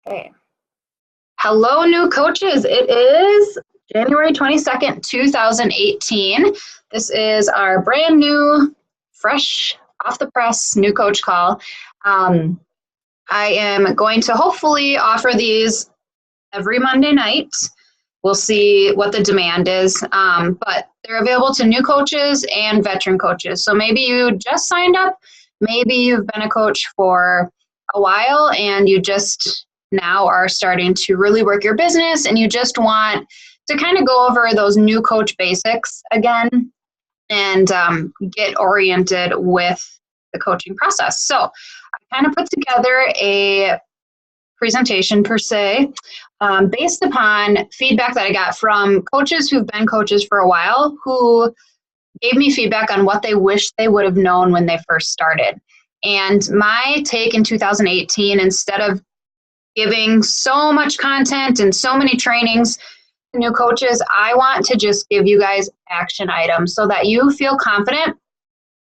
Okay. Hello, new coaches. It is January 22nd, 2018. This is our brand new, fresh, off the press, new coach call. I am going to hopefully offer these every Monday night. We'll see what the demand is, but they're available to new coaches and veteran coaches. So maybe you just signed up, maybe you've been a coach for a while and you just now are starting to really work your business and you just want to kind of go over those new coach basics again and get oriented with the coaching process. So I kind of put together a presentation per se, based upon feedback that I got from coaches who've been coaches for a while who gave me feedback on what they wish they would have known when they first started. And my take in 2018, instead of giving so much content and so many trainings to new coaches, I want to just give you guys action items so that you feel confident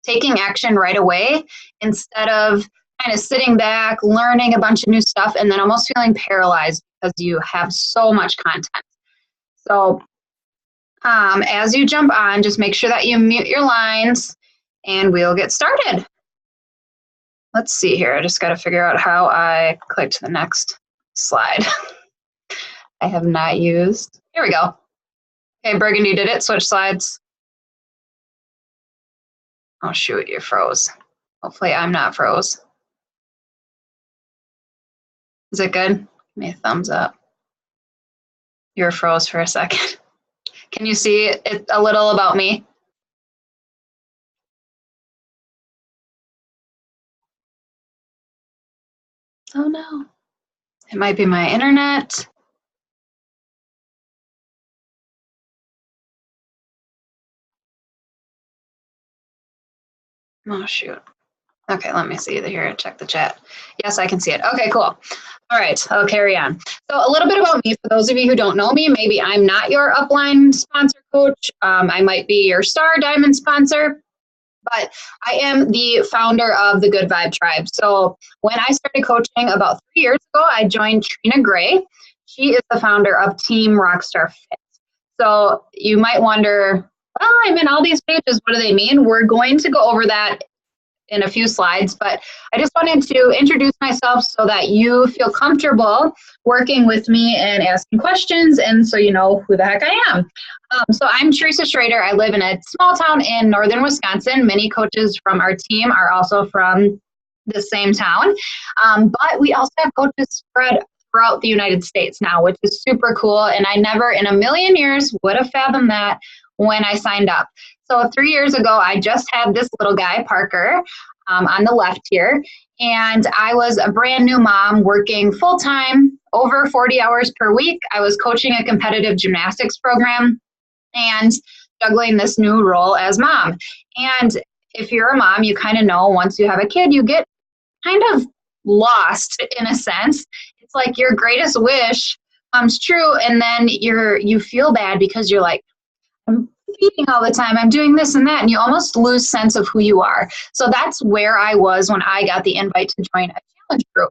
taking action right away instead of kind of sitting back, learning a bunch of new stuff, and then almost feeling paralyzed because you have so much content. So as you jump on, just make sure that you mute your lines and we'll get started. Let's see here. I just got to figure out how I click to the next slide. I have not used. Here we go. Okay, Burgundy did it. Switch slides. Oh, shoot, you froze. Hopefully I'm not froze. Is it good? Give me a thumbs up. You were froze for a second. Can you see it a little about me? Oh no. It might be my internet. Oh shoot. Okay, let me see here. Check the chat. Yes, I can see it. Okay, cool. All right, I'll carry on. So a little bit about me, for those of you who don't know me, maybe I'm not your upline sponsor coach. I might be your Star Diamond sponsor, but I am the founder of the Good Vibe Tribe. So when I started coaching about 3 years ago, I joined Trina Gray. She is the founder of Team Rockstar Fit. So you might wonder, well, I'm in all these pages. What do they mean? We're going to go over that in a few slides, but I just wanted to introduce myself so that you feel comfortable working with me and asking questions, and so you know who the heck I am. So I'm Teresa Schrader. I live in a small town in northern Wisconsin. Many coaches from our team are also from the same town, but we also have coaches spread throughout the United States now, which is super cool, and I never in a million years would have fathomed that when I signed up. So 3 years ago, I just had this little guy, Parker, on the left here, and I was a brand new mom working full-time, over 40 hours per week. I was coaching a competitive gymnastics program and juggling this new role as mom. And if you're a mom, you kind of know once you have a kid, you get kind of lost in a sense. It's like your greatest wish comes true, and then you feel bad because you're like, I'm feeding all the time, I'm doing this and that, and you almost lose sense of who you are. So that's where I was when I got the invite to join a challenge group.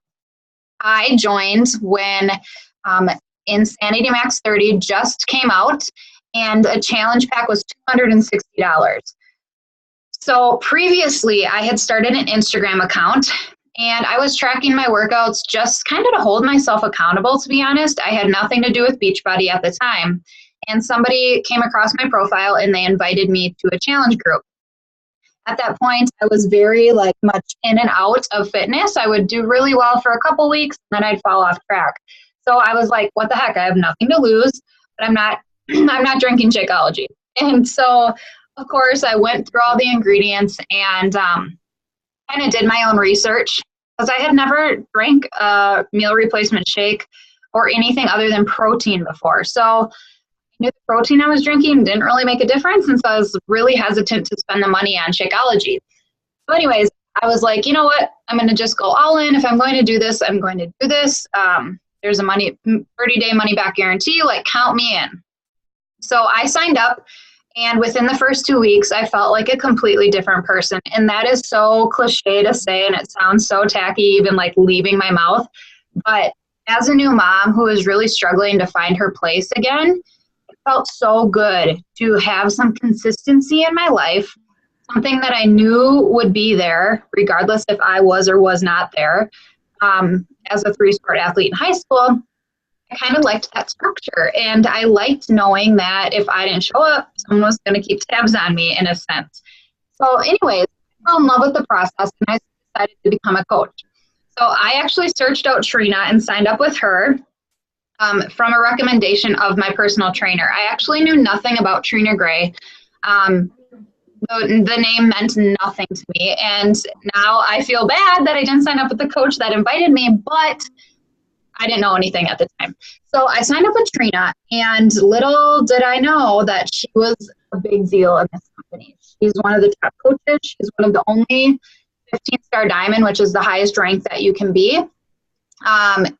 I joined when Insanity Max 30 just came out, and a challenge pack was $260. So previously, I had started an Instagram account, and I was tracking my workouts just kind of to hold myself accountable, to be honest. I had nothing to do with Beachbody at the time. And somebody came across my profile and they invited me to a challenge group. At that point, I was very much in and out of fitness. I would do really well for a couple weeks, and then I'd fall off track. So I was like, what the heck? I have nothing to lose, but I'm not drinking Shakeology. And so, of course, I went through all the ingredients and kind of did my own research, because I had never drank a meal replacement shake or anything other than protein before. So knew the protein I was drinking didn't really make a difference, and so I was really hesitant to spend the money on Shakeology. So anyways, I was like, you know what? I'm going to just go all in. If I'm going to do this, I'm going to do this. There's a 30-day money-back guarantee. Count me in. So I signed up, and within the first 2 weeks, I felt like a completely different person. And that is so cliche to say, and it sounds so tacky, even leaving my mouth. But as a new mom who is really struggling to find her place again, it felt so good to have some consistency in my life, something that I knew would be there regardless if I was or was not there. As a 3-sport athlete in high school, I kind of liked that structure, and I liked knowing that if I didn't show up, someone was going to keep tabs on me in a sense. So anyways, I fell in love with the process, and I decided to become a coach. So I actually searched out Trina and signed up with her from a recommendation of my personal trainer. I actually knew nothing about Trina Gray. The name meant nothing to me, and now I feel bad that I didn't sign up with the coach that invited me, but I didn't know anything at the time. So I signed up with Trina, and little did I know that she was a big deal in this company. She's one of the top coaches. She's one of the only 15-star diamond, which is the highest rank that you can be.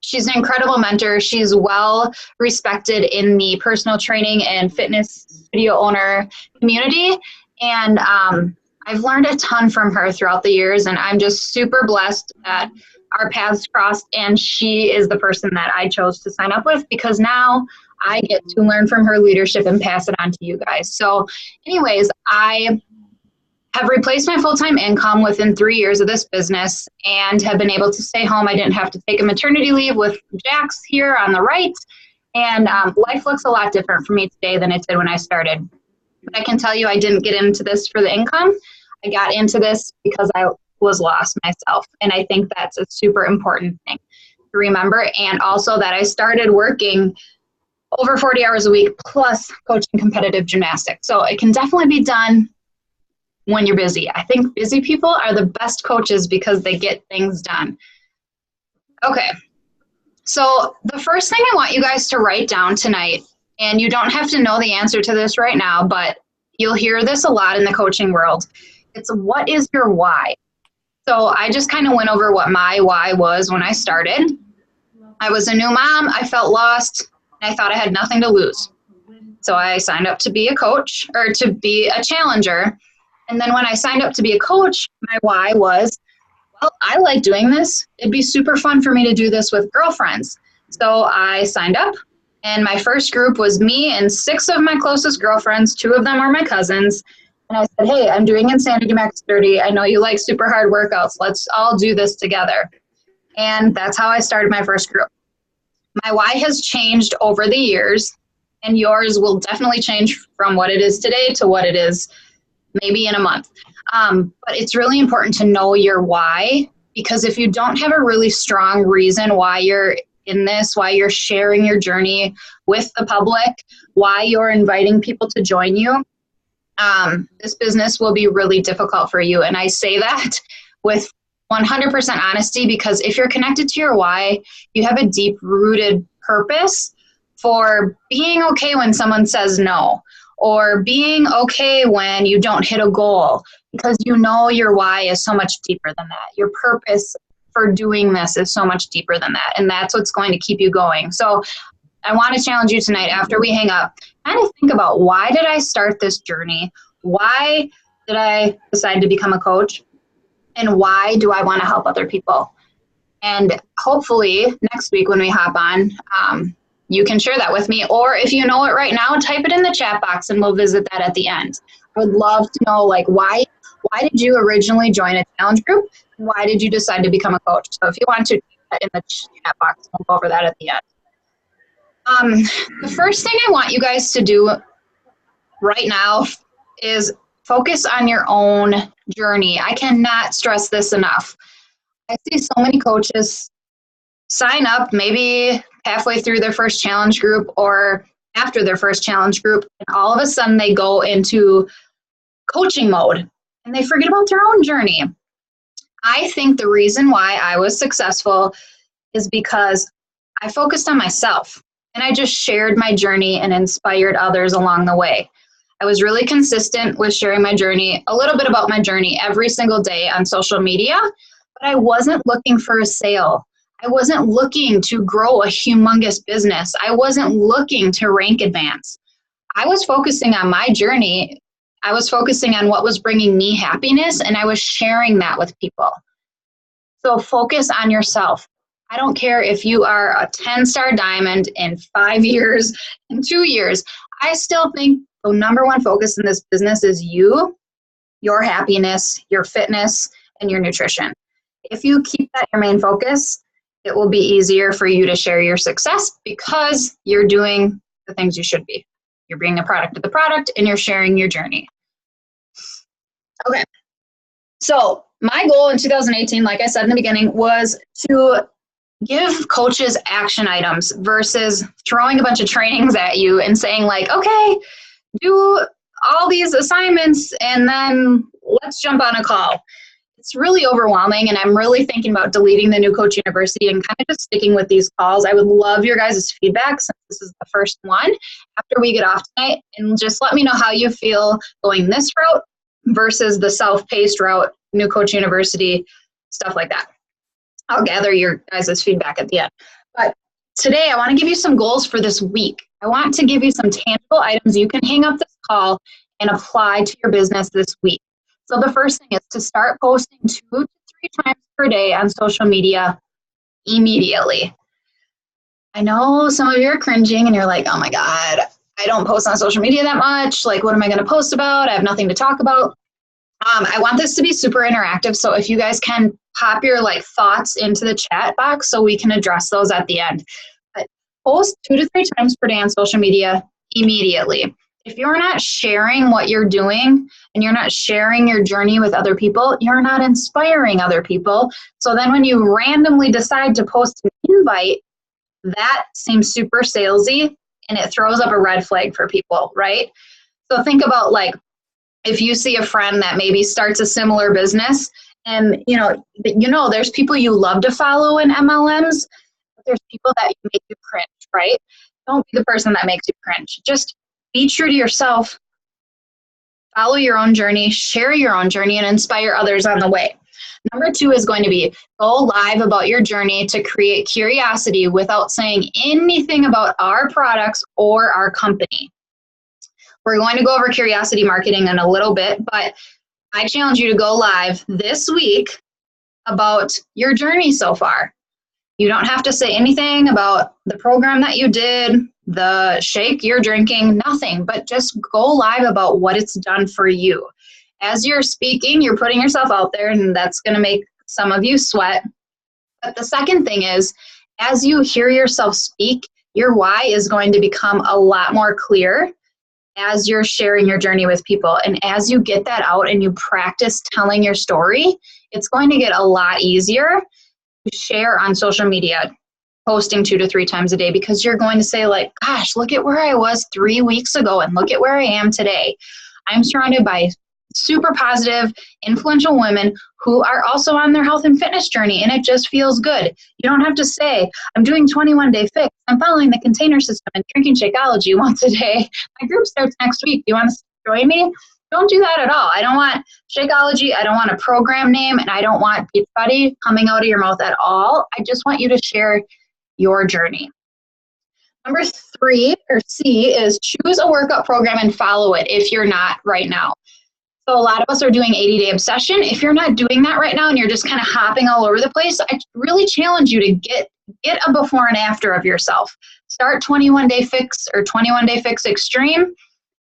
She's an incredible mentor. She's well respected in the personal training and fitness studio owner community. And I've learned a ton from her throughout the years, and I'm just super blessed that our paths crossed, and she is the person that I chose to sign up with, because now I get to learn from her leadership and pass it on to you guys. So anyways, I have replaced my full-time income within 3 years of this business and have been able to stay home. I didn't have to take a maternity leave with Jax here on the right. And life looks a lot different for me today than it did when I started. But I can tell you I didn't get into this for the income. I got into this because I was lost myself. And I think that's a super important thing to remember. And also that I started working over 40 hours a week plus coaching competitive gymnastics. So it can definitely be done when you're busy. I think busy people are the best coaches because they get things done. Okay. So the first thing I want you guys to write down tonight, and you don't have to know the answer to this right now, but you'll hear this a lot in the coaching world. It's, what is your why? So I just kind of went over what my why was when I started. I was a new mom. I felt lost. And I thought I had nothing to lose. So I signed up to be a coach, or to be a challenger. And then when I signed up to be a coach, my why was, well, I like doing this. It'd be super fun for me to do this with girlfriends. So I signed up, and my first group was me and 6 of my closest girlfriends. 2 of them are my cousins. And I said, hey, I'm doing Insanity Max 30. I know you like super hard workouts. Let's all do this together. And that's how I started my first group. My why has changed over the years, and yours will definitely change from what it is today to what it is maybe in a month. But it's really important to know your why, because if you don't have a really strong reason why you're in this, why you're sharing your journey with the public, why you're inviting people to join you, this business will be really difficult for you. And I say that with 100% honesty, because if you're connected to your why, you have a deep-rooted purpose for being okay when someone says no, or being okay when you don't hit a goal, because you know your why is so much deeper than that. Your purpose for doing this is so much deeper than that, and that's what's going to keep you going. So I want to challenge you tonight, after we hang up, kind of think about, why did I start this journey? Why did I decide to become a coach? And why do I want to help other people? And hopefully next week when we hop on, you can share that with me. Or if you know it right now, type it in the chat box and we'll visit that at the end. I would love to know, like, why did you originally join a challenge group? Why did you decide to become a coach? So if you want to do that in the chat box, we'll go over that at the end. The first thing I want you guys to do right now is focus on your own journey. I cannot stress this enough. I see so many coaches sign up maybe halfway through their first challenge group or after their first challenge group, and all of a sudden they go into coaching mode and they forget about their own journey. I think the reason why I was successful is because I focused on myself, and I just shared my journey and inspired others along the way. I was really consistent with sharing my journey, a little bit about my journey every single day on social media, but I wasn't looking for a sale. I wasn't looking to grow a humongous business. I wasn't looking to rank advance. I was focusing on my journey. I was focusing on what was bringing me happiness, and I was sharing that with people. So focus on yourself. I don't care if you are a 10-star diamond in 5 years, in 2 years. I still think the number one focus in this business is you, your happiness, your fitness, and your nutrition. If you keep that your main focus, it will be easier for you to share your success because you're doing the things you should be. You're bringing a product to the product and you're sharing your journey. Okay. So my goal in 2018, like I said in the beginning, was to give coaches action items versus throwing a bunch of trainings at you and saying like, okay, do all these assignments and then let's jump on a call. It's really overwhelming, and I'm really thinking about deleting the New Coach University and kind of just sticking with these calls. I would love your guys' feedback since this is the first one after we get off tonight, and just let me know how you feel going this route versus the self-paced route, New Coach University, stuff like that. I'll gather your guys' feedback at the end. But today I want to give you some goals for this week. I want to give you some tangible items you can hang up this call and apply to your business this week. So the first thing is to start posting 2 to 3 times per day on social media immediately. I know some of you are cringing and you're like, oh my God, I don't post on social media that much. Like, what am I going to post about? I have nothing to talk about. I want this to be super interactive. So if you guys can pop your thoughts into the chat box so we can address those at the end. But post 2 to 3 times per day on social media immediately. If you're not sharing what you're doing and you're not sharing your journey with other people, you're not inspiring other people. So then when you randomly decide to post an invite, that seems super salesy and it throws up a red flag for people, right? So think about if you see a friend that maybe starts a similar business and there's people you love to follow in MLMs, but there's people that make you cringe, right? Don't be the person that makes you cringe. Just be true to yourself, follow your own journey, share your own journey, and inspire others on the way. Number 2 is going to be go live about your journey to create curiosity without saying anything about our products or our company. We're going to go over curiosity marketing in a little bit, but I challenge you to go live this week about your journey so far. You don't have to say anything about the program that you did, the shake you're drinking, nothing, but just go live about what it's done for you. As you're speaking, you're putting yourself out there, and that's going to make some of you sweat. But the second thing is, as you hear yourself speak, your why is going to become a lot more clear as you're sharing your journey with people. And as you get that out and you practice telling your story, it's going to get a lot easier to share on social media, posting 2 to 3 times a day, because you're going to say gosh, look at where I was 3 weeks ago and look at where I am today. I'm surrounded by super positive, influential women who are also on their health and fitness journey, and it just feels good. You don't have to say, I'm doing 21-day fix, I'm following the container system and drinking Shakeology once a day. My group starts next week. Do you want to join me? Don't do that at all. I don't want Shakeology, I don't want a program name, and I don't want Beachbody coming out of your mouth at all. I just want you to share your journey. Number 3, or C, is choose a workout program and follow it if you're not right now. So a lot of us are doing 80-day obsession. If you're not doing that right now and you're just kind of hopping all over the place, I really challenge you to get a before and after of yourself. Start 21-day fix or 21-day fix extreme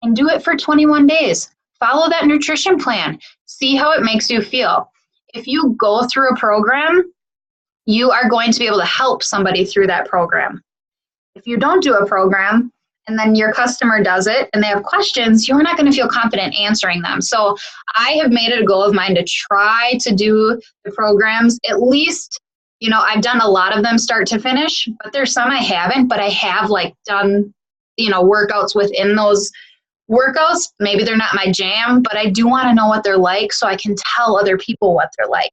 and do it for 21 days. Follow that nutrition plan. See how it makes you feel. If you go through a program, you are going to be able to help somebody through that program. If you don't do a program, and then your customer does it and they have questions, you're not going to feel confident answering them. So I have made it a goal of mine to try to do the programs, at least, I've done a lot of them start to finish, but there's some I haven't, but I have done, workouts within those workouts. Maybe they're not my jam, but I do want to know what they're like so I can tell other people what they're like.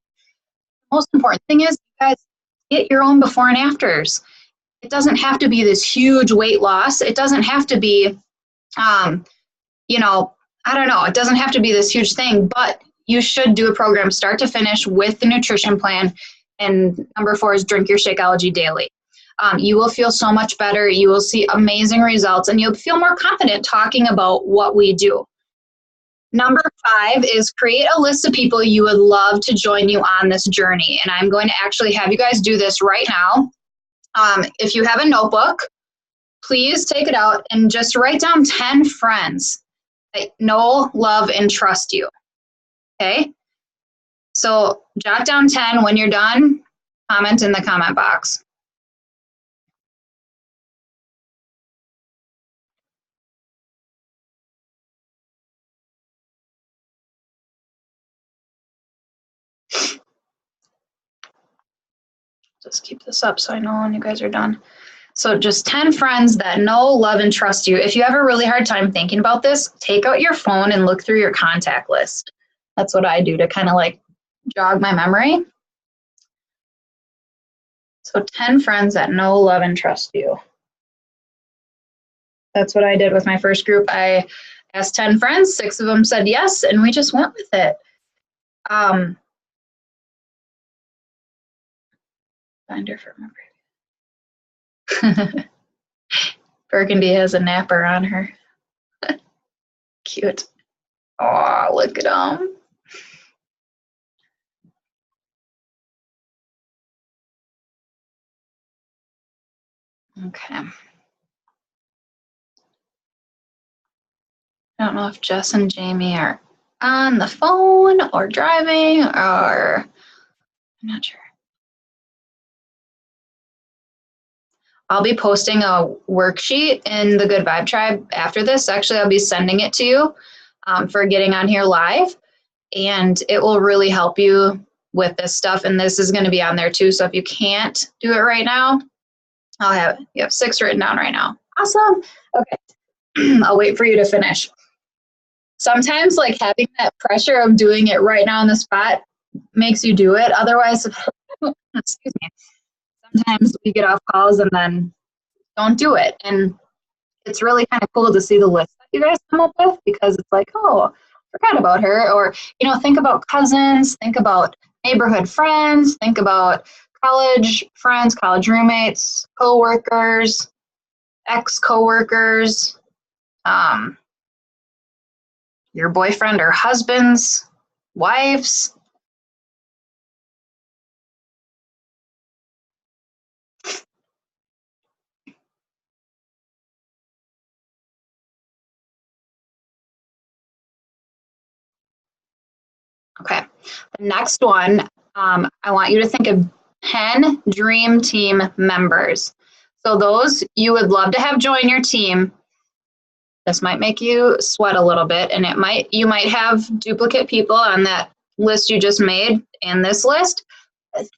The most important thing is, you guys, get your own before and afters. It doesn't have to be this huge weight loss. It doesn't have to be, I don't know. It doesn't have to be this huge thing, but you should do a program start to finish with the nutrition plan. And number 4 is drink your Shakeology daily. You will feel so much better. You will see amazing results, and you'll feel more confident talking about what we do. Number 5 is create a list of people you would love to join you on this journey. And I'm going to actually have you guys do this right now. If you have a notebook, please take it out and just write down 10 friends that know, love, and trust you. Okay? So jot down 10. When you're done, comment in the comment box. Just keep this up so I know when you guys are done. So just 10 friends that know, love, and trust you. If you have a really hard time thinking about this, take out your phone and look through your contact list. That's what I do to kind of like jog my memory. So 10 friends that know, love, and trust you. That's what I did with my first group. I asked 10 friends, 6 of them said yes, and we just went with it. Binder for memory. Burgundy has a napper on her. Cute. Oh, look at them. Okay. I don't know if Jess and Jamie are on the phone or driving or I'm not sure. I'll be posting a worksheet in the Good Vibe Tribe after this. Actually, I'll be sending it to you for getting on here live, and it will really help you with this stuff. And this is going to be on there too. So if you can't do it right now, I'll have it. You have 6 written down right now. Awesome. Okay. I'll wait for you to finish. Sometimes like having that pressure of doing it right now on the spot makes you do it. Otherwise, excuse me. Sometimes we get off calls and then don't do it. And it's really kind of cool to see the list that you guys come up with because it's like, oh, forgot about her. Or, you know, think about cousins, think about neighborhood friends, think about college friends, college roommates, coworkers, ex-coworkers, your boyfriend or husbands, wives. Okay, the next one, I want you to think of 10 dream team members. So those you would love to have join your team. This might make you sweat a little bit, and you might have duplicate people on that list you just made and this list.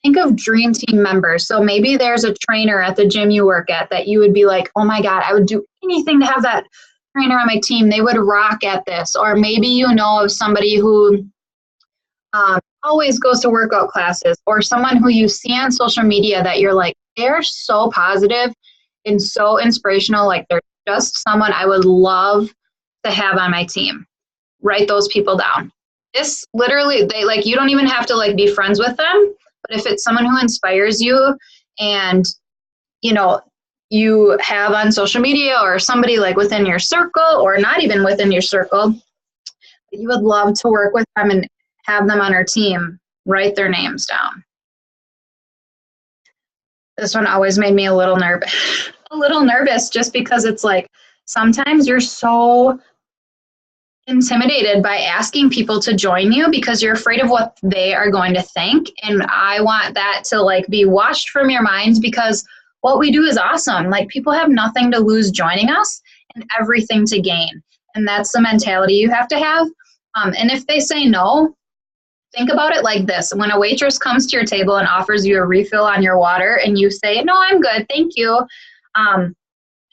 Think of dream team members. So maybe there's a trainer at the gym you work at that you would be like, oh my God, I would do anything to have that trainer on my team. They would rock at this. Or maybe you know of somebody who always goes to workout classes, or someone who you see on social media that you're like, they're so positive and so inspirational. Like they're just someone I would love to have on my team. Write those people down. This literally, you don't even have to like be friends with them, but if it's someone who inspires you and, you know, you have on social media or somebody like within your circle or not even within your circle, you would love to work with them and have them on our team, write their names down. This one always made me a little nervous just because it's like, sometimes you're so intimidated by asking people to join you because you're afraid of what they are going to think. And I want that to like be washed from your mind because what we do is awesome. Like people have nothing to lose joining us and everything to gain. And that's the mentality you have to have. And if they say no, think about it like this. When a waitress comes to your table and offers you a refill on your water and you say, no, I'm good, thank you.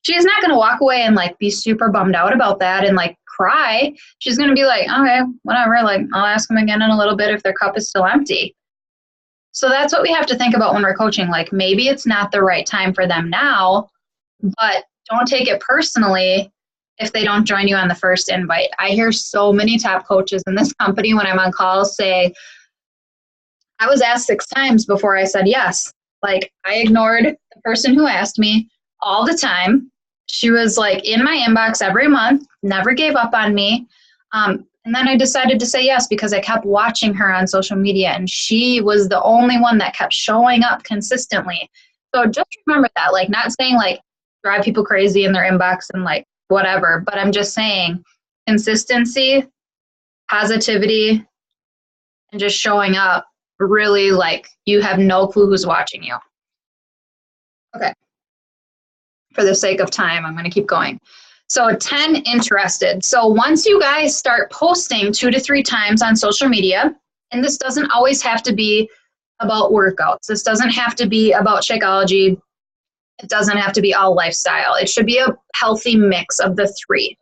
She's not going to walk away and like be super bummed out about that and like cry. She's going to be like, okay, whatever. Like I'll ask them again in a little bit if their cup is still empty. So that's what we have to think about when we're coaching. Like maybe it's not the right time for them now, but don't take it personally if they don't join you on the first invite. I hear so many top coaches in this company when I'm on calls say, I was asked 6 times before I said yes. Like I ignored the person who asked me all the time. She was like in my inbox every month, never gave up on me. And And then I decided to say yes because I kept watching her on social media and she was the only one that kept showing up consistently. So just remember that, like not saying like drive people crazy in their inbox and like whatever, but I'm just saying consistency, positivity, and just showing up really like you have no clue who's watching you. Okay. For the sake of time, I'm going to keep going. So 10 interested. So once you guys start posting 2 to 3 times on social media, and this doesn't always have to be about workouts. This doesn't have to be about Shakeology. It doesn't have to be all lifestyle. It should be a healthy mix of the 3.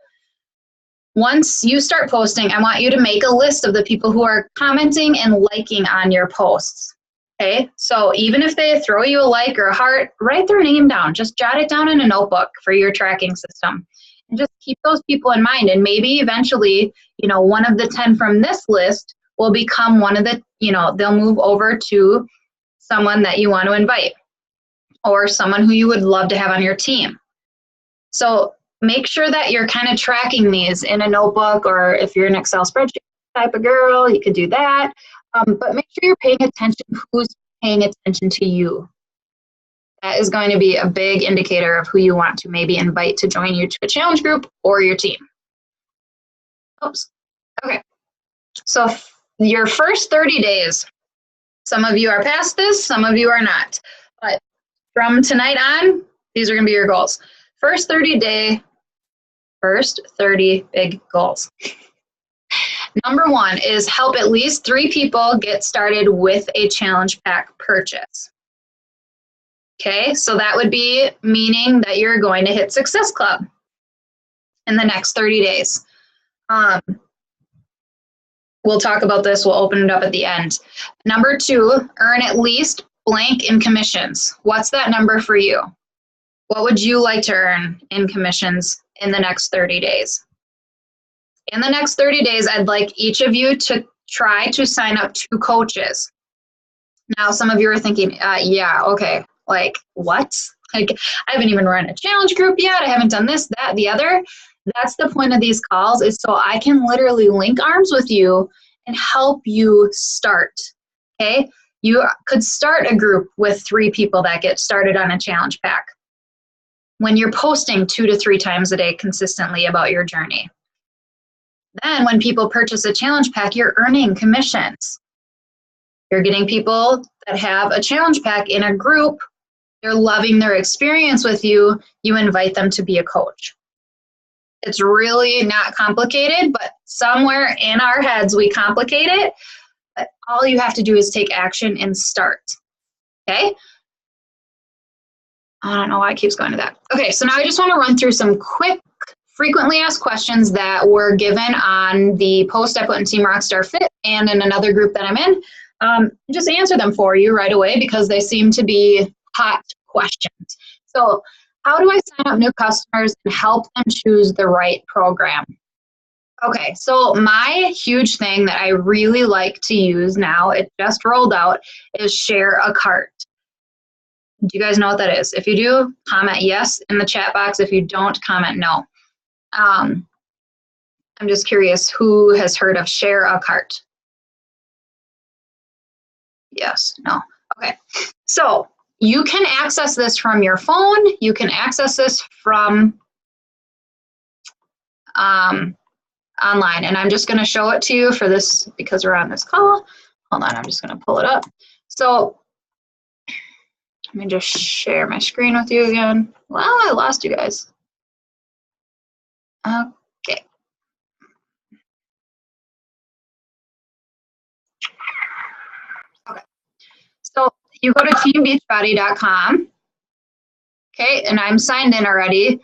Once you start posting, I want you to make a list of the people who are commenting and liking on your posts. Okay, so even if they throw you a like or a heart, write their name down. Just jot it down in a notebook for your tracking system. And just keep those people in mind. And maybe eventually, one of the 10 from this list will become one of the, they'll move over to someone that you want to invite or someone who you would love to have on your team. So make sure that you're kind of tracking these in a notebook, or if you're an Excel spreadsheet type of girl, you could do that. But make sure you're paying attention to who's paying attention to you. That is going to be a big indicator of who you want to maybe invite to join you to a challenge group or your team. Oops. Okay. So your first 30 days, some of you are past this, some of you are not. But from tonight on, these are going to be your goals. First 30 big goals. Number 1 is help at least 3 people get started with a challenge pack purchase. Okay, so that would be meaning that you're going to hit Success Club in the next 30 days. We'll talk about this. We'll open it up at the end. Number 2, earn at least blank in commissions. What's that number for you? What would you like to earn in commissions in the next 30 days? In the next 30 days, I'd like each of you to try to sign up 2 coaches. Now, some of you are thinking, yeah, okay, like what? Like, I haven't even run a challenge group yet. I haven't done this, that, the other. That's the point of these calls, is so I can literally link arms with you and help you start, okay? You could start a group with 3 people that get started on a challenge pack when you're posting 2 to 3 times a day consistently about your journey. Then when people purchase a challenge pack, you're earning commissions. You're getting people that have a challenge pack in a group. They're loving their experience with you. You invite them to be a coach. It's really not complicated, but somewhere in our heads we complicate it. But all you have to do is take action and start. Okay? I don't know why it keeps going to that. Okay, so now I just want to run through some quick frequently asked questions that were given on the post I put in Team Rockstar Fit and in another group that I'm in. Just answer them for you right away because they seem to be hot questions. So how do I sign up new customers and help them choose the right program? Okay, so my huge thing that I really like to use now, it just rolled out, is Share a Cart. Do you guys know what that is? If you do, comment yes in the chat box. If you don't, comment no. I'm just curious, who has heard of Share a Cart? Yes, no. Okay, so you can access this from your phone. You can access this from online, and I'm just going to show it to you for this because we're on this call. Hold on, I'm just going to pull it up. So let me just share my screen with you again. Well, I lost you guys. Okay. Okay. So you go to teambeachbody.com. Okay, and I'm signed in already.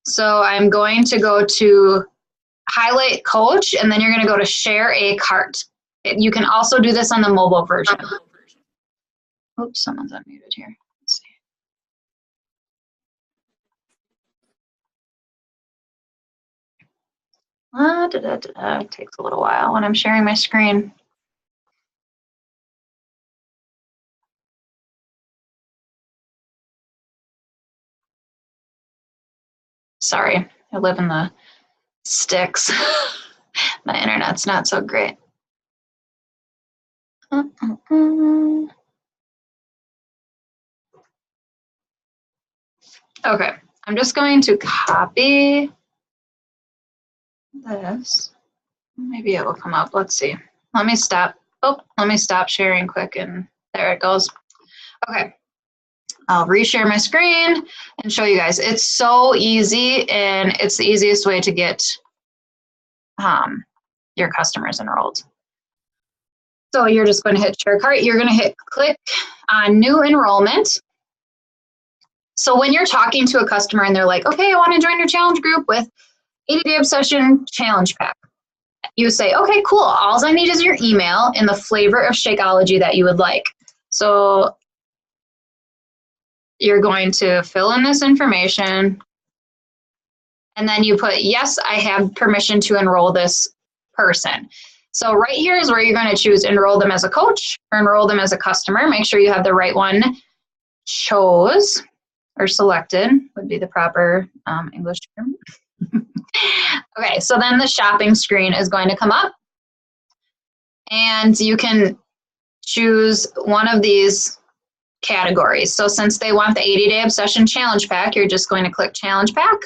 So I'm going to go to highlight coach, and then you're going to go to share a cart. You can also do this on the mobile version. Oops, someone's unmuted here. Let's see. It takes a little while when I'm sharing my screen. Sorry, I live in the sticks. My internet's not so great. Okay, I'm just going to copy this. Maybe it will come up. Let's see. Let me stop. Oh, let me stop sharing quick, and there it goes. Okay, I'll reshare my screen and show you guys. It's so easy, and it's the easiest way to get your customers enrolled. So you're just going to hit share cart. You're going to hit click on new enrollment. So when you're talking to a customer and they're like, okay, I want to join your challenge group with 80-Day Obsession Challenge Pack. You say, okay, cool. All I need is your email and the flavor of Shakeology that you would like. So you're going to fill in this information, and then you put, yes, I have permission to enroll this person. So right here is where you're going to choose enroll them as a coach or enroll them as a customer. Make sure you have the right one chose or selected would be the proper English term. Okay, so then the shopping screen is going to come up, and you can choose one of these categories. So since they want the 80-Day Obsession Challenge Pack, you're just going to click Challenge Pack.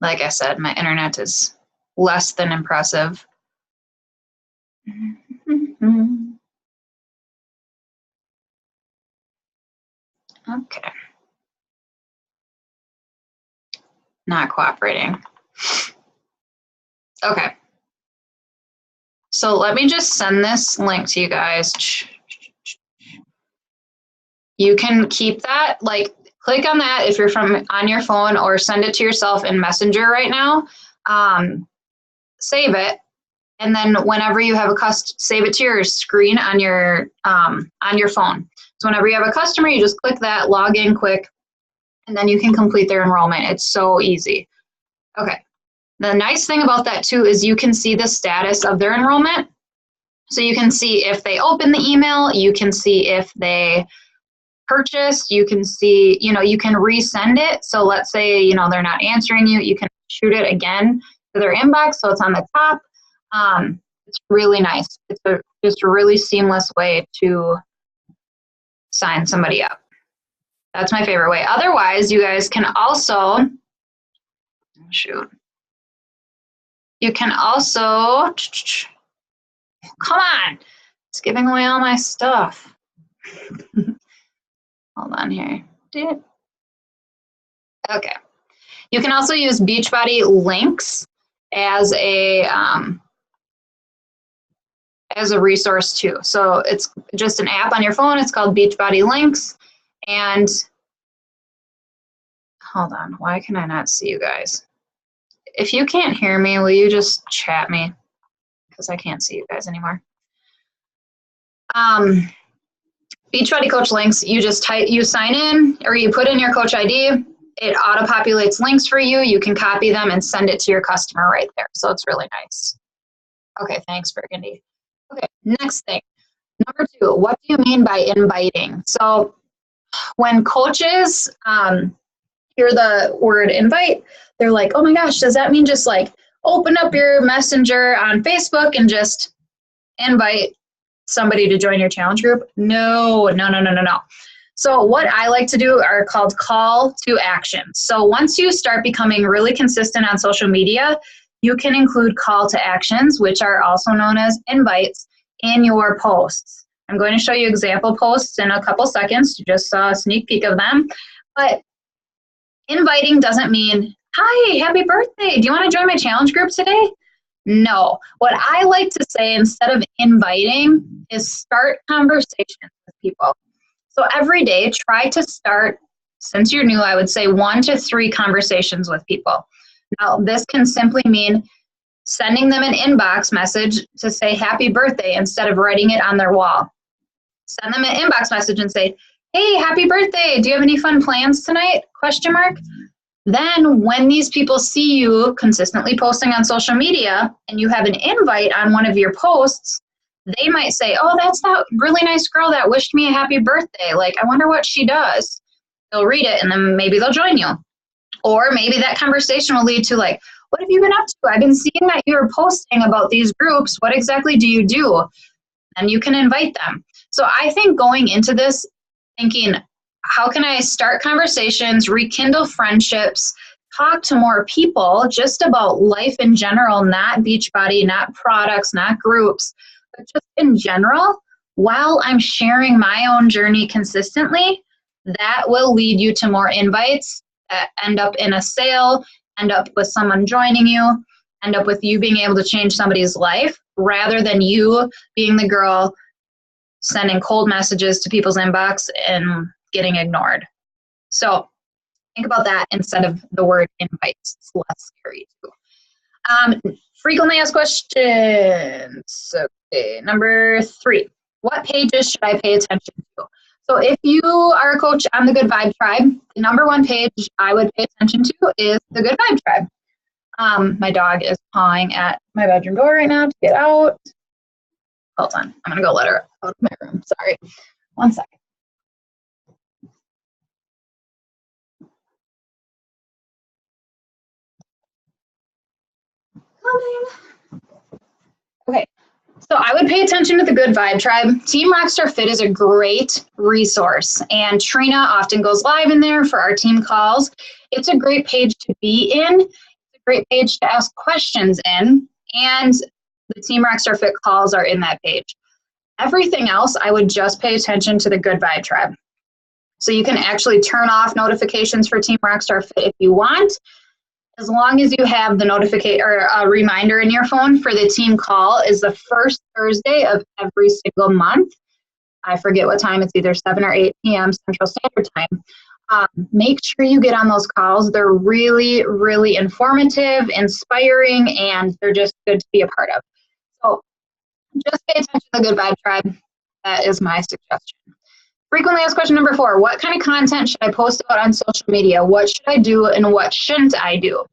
Like I said, my internet is less than impressive. Okay. Not cooperating. Okay. So let me just send this link to you guys. You can keep that, like, click on that if you're on your phone, or send it to yourself in Messenger right now. Save it, and then whenever you have save it to your screen on your phone. So whenever you have a customer, you just click that, log in quick, and then you can complete their enrollment. It's so easy. Okay. The nice thing about that too is you can see the status of their enrollment. So you can see if they open the email, you can see if they purchased, you can see, you can resend it. So let's say, they're not answering you, you can shoot it again to their inbox so it's on the top. It's really nice. It's just a really seamless way to sign somebody up. That's my favorite way. Otherwise, you guys can also, you can also, come on, it's giving away all my stuff. Hold on here. Okay. You can also use Beachbody links as a resource too. So it's just an app on your phone. It's called Beachbody Links. And hold on, why can I not see you guys? If you can't hear me, will you just chat me? Because I can't see you guys anymore. Beachbody Coach links, you just you sign in, or you put in your coach ID. It auto-populates links for you. You can copy them and send it to your customer right there. So it's really nice. Okay, thanks, Burgundy. Okay, next thing. Number 2, what do you mean by inviting? So when coaches hear the word invite, they're like, oh my gosh, does that mean just like open up your messenger on Facebook and just invite somebody to join your challenge group? No. So what I like to do are called call to action. So once you start becoming really consistent on social media, you can include call to actions, which are also known as invites, in your posts. I'm going to show you example posts in a couple seconds. You just saw a sneak peek of them. But inviting doesn't mean, hi, happy birthday. Do you want to join my challenge group today? No. What I like to say instead of inviting is start conversations with people. So every day, try to start, since you're new, I would say 1 to 3 conversations with people. Now, this can simply mean sending them an inbox message to say happy birthday instead of writing it on their wall. Send them an inbox message and say, hey, happy birthday. Do you have any fun plans tonight? ? Then when these people see you consistently posting on social media and you have an invite on one of your posts, they might say, oh, that's that really nice girl that wished me a happy birthday. Like, I wonder what she does. They'll read it and then maybe they'll join you. Or maybe that conversation will lead to like, what have you been up to? I've been seeing that you're posting about these groups. What exactly do you do? And you can invite them. So I think going into this thinking, how can I start conversations, rekindle friendships, talk to more people just about life in general, not Beachbody, not products, not groups, but just in general, while I'm sharing my own journey consistently, that will lead you to more invites that end up in a sale, end up with someone joining you, end up with you being able to change somebody's life rather than you being the girl sending cold messages to people's inbox and getting ignored. So think about that instead of the word invites. It's less scary too. Frequently asked questions. Okay, number 3. What pages should I pay attention to? So if you are a coach on the Good Vibe Tribe, the number 1 page I would pay attention to is the Good Vibe Tribe. My dog is pawing at my bedroom door right now to get out. Hold on. I'm going to go let her out of my room. Sorry. 1 second. Okay. So I would pay attention to the Good Vibe Tribe. Team Rockstar Fit is a great resource, and Trina often goes live in there for our team calls. It's a great page to be in. It's a great page to ask questions in, and the Team Rockstar Fit calls are in that page. Everything else, I would just pay attention to the Good Vibe Tribe. So you can actually turn off notifications for Team Rockstar Fit if you want, as long as you have the notification or a reminder in your phone for the team call is the first Thursday of every single month. I forget what time, it's either 7 or 8 p.m. Central Standard Time. Make sure you get on those calls. They're really, really informative, inspiring, and they're just good to be a part of. So just pay attention to the Good Vibe Tribe. That is my suggestion. Frequently asked question number 4, what kind of content should I post about on social media? What should I do and what shouldn't I do?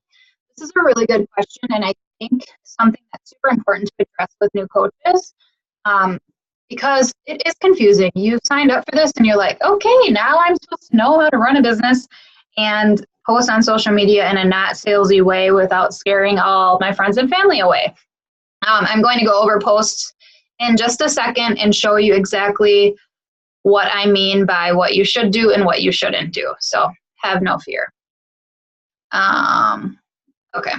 This is a really good question, and I think something that's super important to address with new coaches, because it is confusing. You've signed up for this and you're like, okay, now I'm supposed to know how to run a business and post on social media in a not salesy way without scaring all my friends and family away. I'm going to go over posts in just a second and show you exactly what I mean by what you should do and what you shouldn't do. So have no fear. Okay.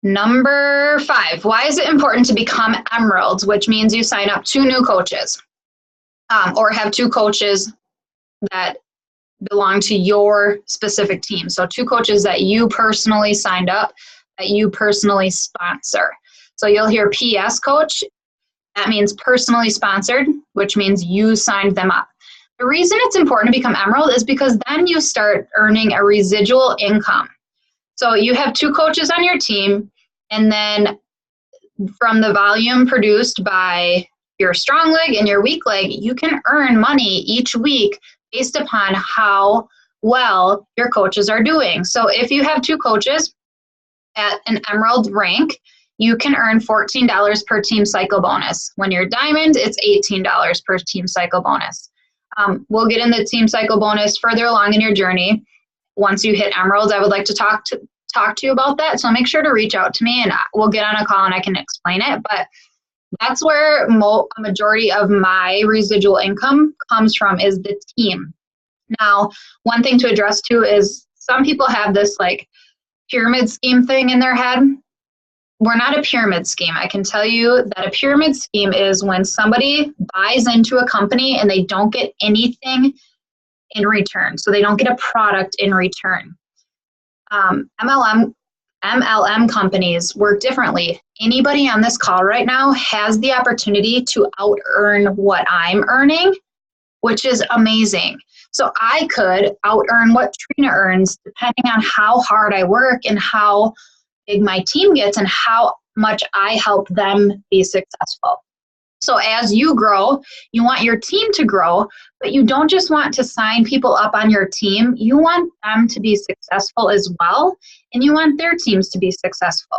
Number 5, why is it important to become Emeralds, which means you sign up 2 new coaches or have 2 coaches that belong to your specific team. So 2 coaches that you personally signed up, that you personally sponsor. So you'll hear PS coach. That means personally sponsored, which means you signed them up. The reason it's important to become Emerald is because then you start earning a residual income. So you have 2 coaches on your team, and then from the volume produced by your strong leg and your weak leg, you can earn money each week based upon how well your coaches are doing. So if you have 2 coaches at an Emerald rank, you can earn $14 per team cycle bonus. When you're Diamond, it's $18 per team cycle bonus. We'll get into team cycle bonus further along in your journey. Once you hit Emerald, I would like to talk to you about that. So make sure to reach out to me and we'll get on a call and I can explain it. But that's where a majority of my residual income comes from, is the team. Now, one thing to address too is some people have this like pyramid scheme thing in their head. We're not a pyramid scheme. I can tell you that a pyramid scheme is when somebody buys into a company and they don't get anything in return. So they don't get a product in return. MLM companies work differently. Anybody on this call right now has the opportunity to out-earn what I'm earning, which is amazing. So I could out-earn what Trina earns depending on how hard I work and how big my team gets and how much I help them be successful. So as you grow, you want your team to grow, but you don't just want to sign people up on your team. You want them to be successful as well, and you want their teams to be successful.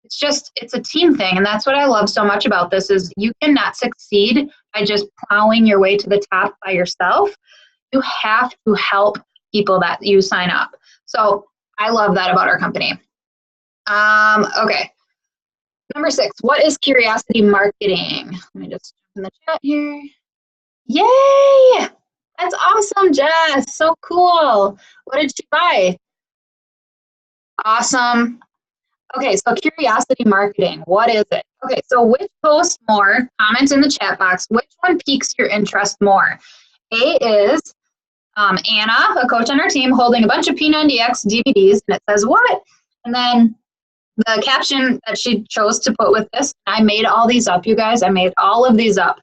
It's a team thing, and that's what I love so much about this is you cannot succeed by just plowing your way to the top by yourself. You have to help people that you sign up. So I love that about our company. Okay. Number 6, what is curiosity marketing? Let me just jump in the chat here. Yay! That's awesome, Jess. So cool. What did she buy? Awesome. Okay, so curiosity marketing, what is it? Okay, so which post more? Comment in the chat box. Which one piques your interest more? A is Anna, a coach on our team, holding a bunch of P90X DVDs, and it says what? And then the caption that she chose to put with this, I made all these up, you guys. I made all of these up.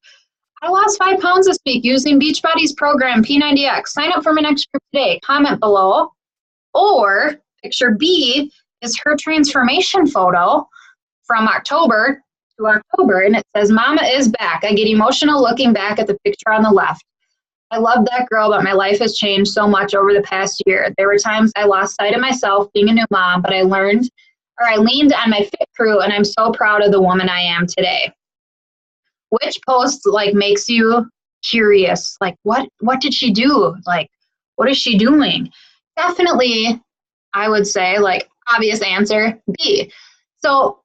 I lost 5 pounds this week using Beachbody's program, P90X. Sign up for my next group today. Comment below. Or picture B is her transformation photo from October to October, and it says, Mama is back. I get emotional looking back at the picture on the left. I love that girl, but my life has changed so much over the past year. There were times I lost sight of myself being a new mom, but I leaned on my fit crew, and I'm so proud of the woman I am today. Which post makes you curious? What did she do? What is she doing? Definitely, I would say obvious answer, B. So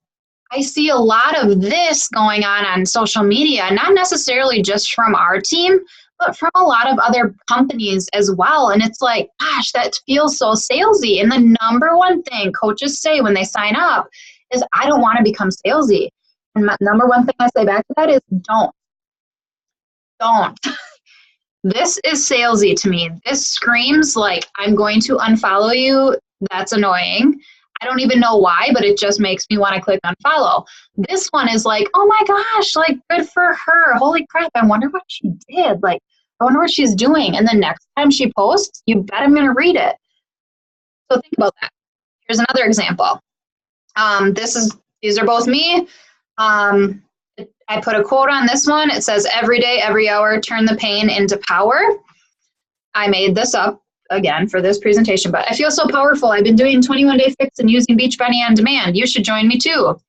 I see a lot of this going on social media, not necessarily just from our team, but from a lot of other companies as well. And it's gosh, that feels so salesy. And the number one thing coaches say when they sign up is, I don't want to become salesy. And my number one thing I say back to that is, don't. This is salesy to me. This screams I'm going to unfollow you. That's annoying. I don't even know why, but it just makes me want to click unfollow. This one is oh my gosh, good for her. Holy crap, I wonder what she did. I wonder what she's doing. And the next time she posts, you bet I'm going to read it. So think about that. Here's another example. These are both me. I put a quote on this one. It says, every day, every hour, turn the pain into power. I made this up again for this presentation, but I feel so powerful. I've been doing 21-day fix and using Beachbody on demand. You should join me too.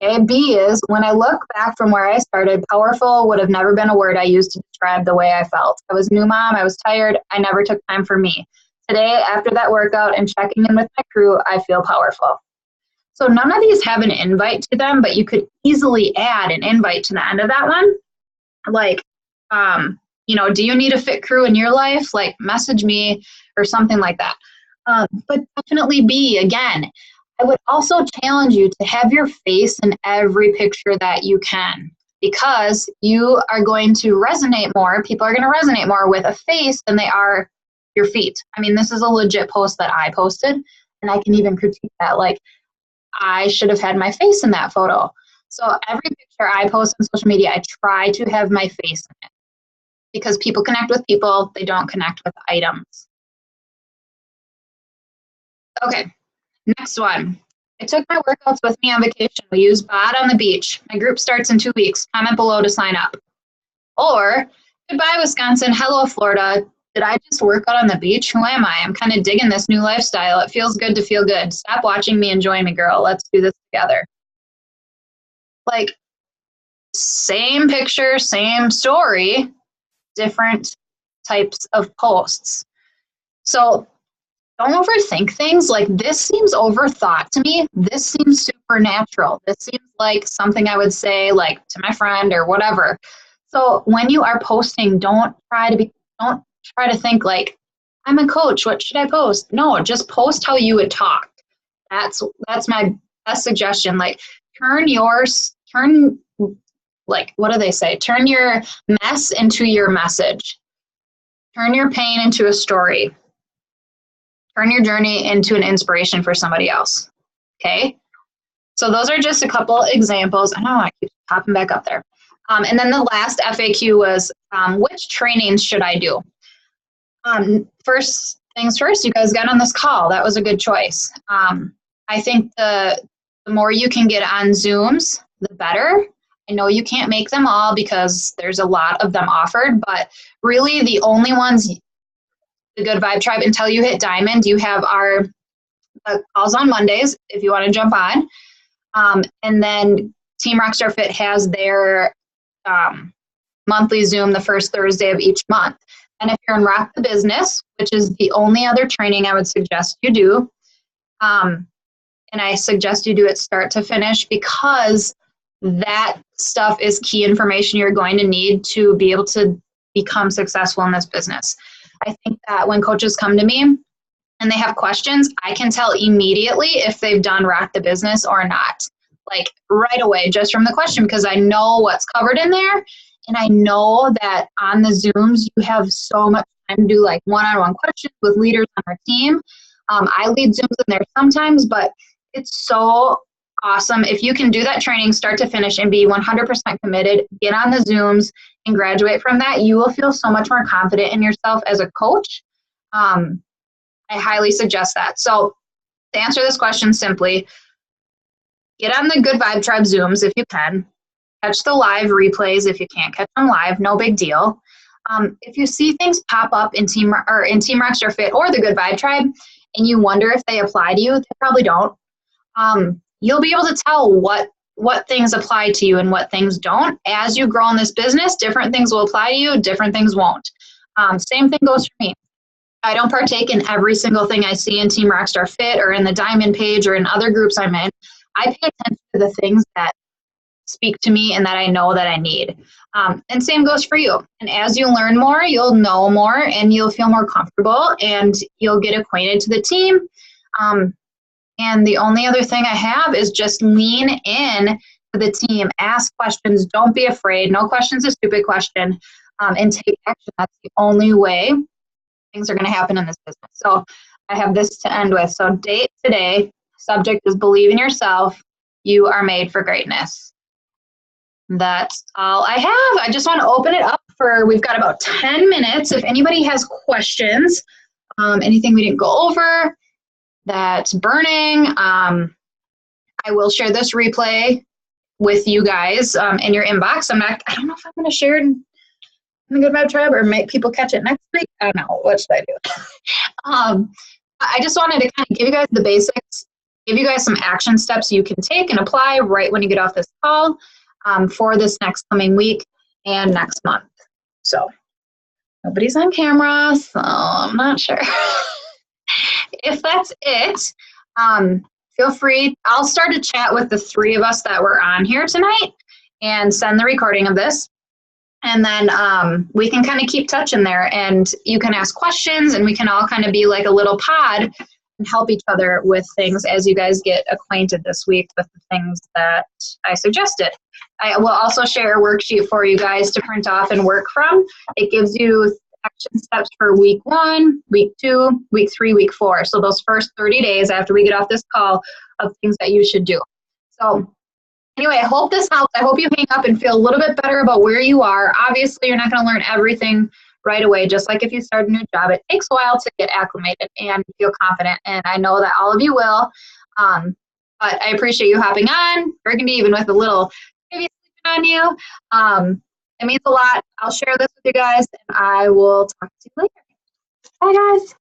Okay, B is, when I look back from where I started, powerful would have never been a word I used to describe the way I felt. I was a new mom. I was tired. I never took time for me. Today, after that workout and checking in with my crew, I feel powerful. So none of these have an invite to them, but you could easily add an invite to the end of that one. Do you need a fit crew in your life? Message me or something like that. But definitely B, again, I would also challenge you to have your face in every picture that you can, because you are going to resonate more. People are going to resonate more with a face than they are your feet. I mean, this is a legit post that I posted, and I can even critique that. I should have had my face in that photo. So every picture I post on social media, I try to have my face in it, because people connect with people, they don't connect with items. Okay, next one. I took my workouts with me on vacation. We used BOD on the beach. My group starts in 2 weeks. Comment below to sign up. Or, goodbye, Wisconsin. Hello, Florida. Did I just work out on the beach? Who am I? I'm kind of digging this new lifestyle. It feels good to feel good. Stop watching me and join me, girl. Let's do this together. Same picture, same story, different types of posts. So don't overthink things. This seems overthought to me. This seems supernatural. This seems like something I would say to my friend or whatever. So when you are posting, don't try to think I'm a coach. What should I post? No, just post how you would talk. That's my best suggestion. What do they say? Turn your mess into your message. Turn your pain into a story. Turn your journey into an inspiration for somebody else. Okay? So those are just a couple examples. I know I keep popping back up there. And then the last FAQ was, which trainings should I do? First things first, you guys got on this call. That was a good choice. I think the more you can get on Zooms, the better. I know you can't make them all because there's a lot of them offered, but really the only ones, the Good Vibe Tribe, until you hit Diamond, you have our calls on Mondays if you want to jump on. And then Team Rockstar Fit has their monthly Zoom the first Thursday of each month. And if you're in Rock the Business, which is the only other training I would suggest you do, and I suggest you do it start to finish, because that stuff is key information you're going to need to be able to become successful in this business. I think that when coaches come to me and they have questions, I can tell immediately if they've done Rock the Business or not, like right away, just from the question, because I know what's covered in there. And I know that on the Zooms, you have so much time to do like one-on-one questions with leaders on our team. I lead Zooms in there sometimes, but it's so awesome. If you can do that training start to finish and be 100% committed, get on the Zooms and graduate from that, you will feel so much more confident in yourself as a coach. I highly suggest that. So to answer this question simply, get on the Good Vibe Tribe Zooms if you can. Catch the live replays if you can't catch them live, no big deal. If you see things pop up in Team Rockstar Fit or the Good Vibe Tribe and you wonder if they apply to you, they probably don't. You'll be able to tell what things apply to you and what things don't. As you grow in this business, different things will apply to you, different things won't. Same thing goes for me. I don't partake in every single thing I see in Team Rockstar Fit or in the Diamond page or in other groups I'm in. I pay attention to the things that speak to me and that I know that I need. And same goes for you. And as you learn more, you'll know more and you'll feel more comfortable and you'll get acquainted to the team. And the only other thing I have is just lean in to the team. Ask questions. Don't be afraid. No question's a stupid question. And take action. That's the only way things are going to happen in this business. So I have this to end with. So date today. Subject is believe in yourself. You are made for greatness. That's all I have. I just want to open it up we've got about 10 minutes. If anybody has questions, anything we didn't go over that's burning, I will share this replay with you guys in your inbox. I don't know if I'm going to share it in the Good Vibe Tribe or make people catch it next week. I don't know. What should I do? I just wanted to kind of give you guys the basics, give you guys some action steps you can take and apply right when you get off this call for this next coming week and next month. So nobody's on camera, so I'm not sure. If that's it, feel free. I'll start a chat with the 3 of us that were on here tonight and send the recording of this. And then we can kind of keep touching there and you can ask questions and we can all kind of be like a little pod and help each other with things as you guys get acquainted this week with the things that I suggested. I will also share a worksheet for you guys to print off and work from. It gives you action steps for week 1, week 2, week 3, week 4. So those first 30 days after we get off this call of things that you should do. So anyway, I hope this helps. I hope you hang up and feel a little bit better about where you are. Obviously, you're not going to learn everything right away. Just like if you start a new job, it takes a while to get acclimated and feel confident. And I know that all of you will. But I appreciate you hopping on, Burgundy, even with a little maybe sleeping on you. It means a lot. I'll share this with you guys, and I will talk to you later. Bye, guys.